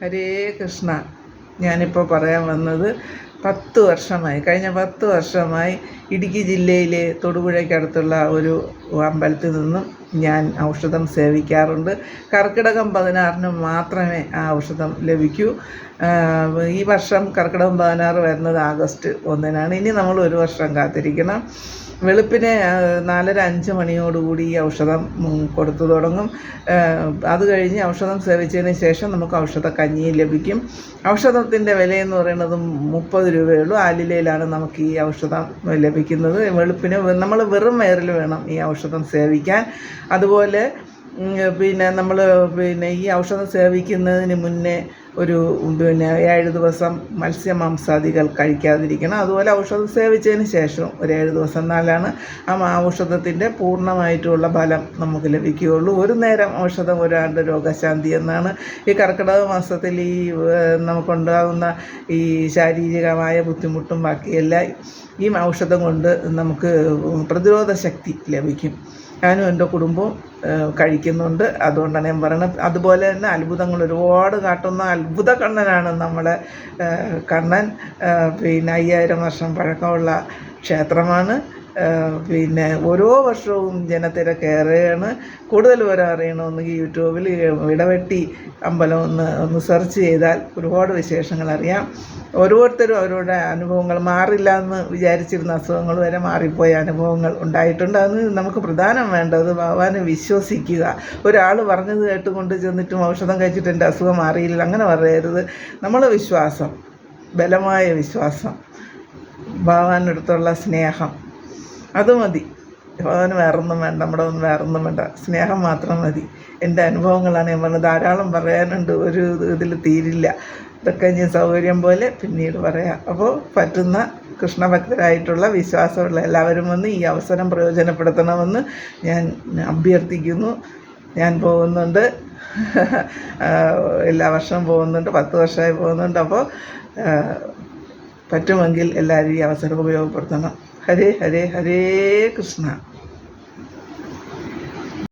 ഹരേ കൃഷ്ണ. ഞാനിപ്പോൾ പറയാൻ വന്നത് 10 വർഷമായി, കഴിഞ്ഞ 10 വർഷമായി ഇടുക്കി ജില്ലയിലെ തൊടുപുഴയ്ക്കടുത്തുള്ള ഒരു അമ്പലത്തിൽ നിന്നും ഞാൻ ഔഷധം സേവിക്കാറുണ്ട്. കർക്കിടകം 16 മാത്രമേ ആ ഔഷധം ലഭിക്കൂ. ഈ വർഷം കർക്കിടകം 16 വരുന്നത് ആഗസ്റ്റ് 1-നാണ്. ഇനി നമ്മൾ ഒരു വർഷം കാത്തിരിക്കണം. വെളുപ്പിനെ 4:30-5 മണിയോടുകൂടി ഈ ഔഷധം കൊടുത്തു തുടങ്ങും. അത് കഴിഞ്ഞ് ഔഷധം സേവിച്ചതിന് ശേഷം നമുക്ക് ഔഷധക്കഞ്ഞിയും ലഭിക്കും. ഔഷധത്തിൻ്റെ വിലയെന്ന് പറയുന്നത് 30 രൂപയുള്ളൂ. ആലിലയിലാണ് നമുക്ക് ഈ ഔഷധം ലഭിക്കുന്നത്. വെളുപ്പിന് നമ്മൾ വെറും വയറിൽ വേണം ഈ ഔഷധം സേവിക്കാൻ. അതുപോലെ നമ്മൾ ഈ ഔഷധം സേവിക്കുന്നതിന് മുന്നേ ഒരു 7 ദിവസം മത്സ്യമാംസാദികൾ കഴിക്കാതിരിക്കണം. അതുപോലെ ഔഷധം സേവിച്ചതിന് ശേഷം ഒരു 7 ദിവസം, എന്നാലാണ് ആ ഔഷധത്തിൻ്റെ പൂർണ്ണമായിട്ടുള്ള ഫലം നമുക്ക് ലഭിക്കുകയുള്ളൂ. ഒരു നേരം ഔഷധം ഒരാളുടെ രോഗശാന്തി എന്നാണ്. ഈ കർക്കിടക മാസത്തിൽ നമുക്കുണ്ടാകുന്ന ഈ ശാരീരികമായ ബുദ്ധിമുട്ടും ബാക്കിയെല്ലാം ഈ ഔഷധം കൊണ്ട് നമുക്ക് പ്രതിരോധ ശക്തി ലഭിക്കും. ഞാനും എൻ്റെ കുടുംബവും കഴിക്കുന്നുണ്ട്. അതുകൊണ്ടാണ് ഞാൻ പറയുന്നത്. അതുപോലെ തന്നെ അത്ഭുതങ്ങൾ ഒരുപാട് കാട്ടുന്ന അത്ഭുത കണ്ണനാണ് നമ്മളെ കണ്ണൻ. 5000 വർഷം പഴക്കമുള്ള ക്ഷേത്രമാണ്. ഓരോ വർഷവും ജനത്തിരക്കേറെയാണ്. കൂടുതൽ പേരെ അറിയണമെന്നെങ്കിൽ യൂട്യൂബിൽ ഇടവെട്ടി അമ്പലം ഒന്ന് സെർച്ച് ചെയ്താൽ ഒരുപാട് വിശേഷങ്ങൾ അറിയാം. ഓരോരുത്തരും അവരുടെ അനുഭവങ്ങൾ, മാറില്ല എന്ന് വിചാരിച്ചിരുന്ന അസുഖങ്ങൾ വരെ മാറിപ്പോയ അനുഭവങ്ങൾ ഉണ്ടായിട്ടുണ്ട്. അതിന് നമുക്ക് പ്രധാനം വേണ്ടത് ഭഗവാനെ വിശ്വസിക്കുക. ഒരാൾ പറഞ്ഞത് കേട്ടുകൊണ്ട് ചെന്നിട്ടും ഔഷധം കഴിച്ചിട്ട് എൻ്റെ അസുഖം മാറിയില്ല, അങ്ങനെ പറയരുത്. നമ്മളെ വിശ്വാസം, ബലമായ വിശ്വാസം, ഭഗവാന്റെ അടുത്തുള്ള സ്നേഹം, അത് മതി. ഭഗവാന് വേറൊന്നും വേണ്ട, നമ്മുടെ ഒന്നും വേറൊന്നും വേണ്ട, സ്നേഹം മാത്രം മതി. എൻ്റെ അനുഭവങ്ങളാണ് ഞാൻ പറഞ്ഞത്. ധാരാളം പറയാനുണ്ട്, ഒരു ഇതിൽ തീരില്ല. ഇതൊക്കെ ഞാൻ സൗകര്യം പോലെ പിന്നീട് പറയാം. അപ്പോൾ പറ്റുന്ന കൃഷ്ണഭക്തരായിട്ടുള്ള വിശ്വാസമുള്ള എല്ലാവരും വന്ന് ഈ അവസരം പ്രയോജനപ്പെടുത്തണമെന്ന് ഞാൻ അഭ്യർത്ഥിക്കുന്നു. ഞാൻ പോകുന്നുണ്ട്, എല്ലാ വർഷവും പോകുന്നുണ്ട്, 10 വർഷമായി പോകുന്നുണ്ട്. അപ്പോൾ പറ്റുമെങ്കിൽ എല്ലാവരും ഈ അവസരം ഉപയോഗപ്പെടുത്തണം. ഹരേ ഹരേ ഹരേ കൃഷ്ണ.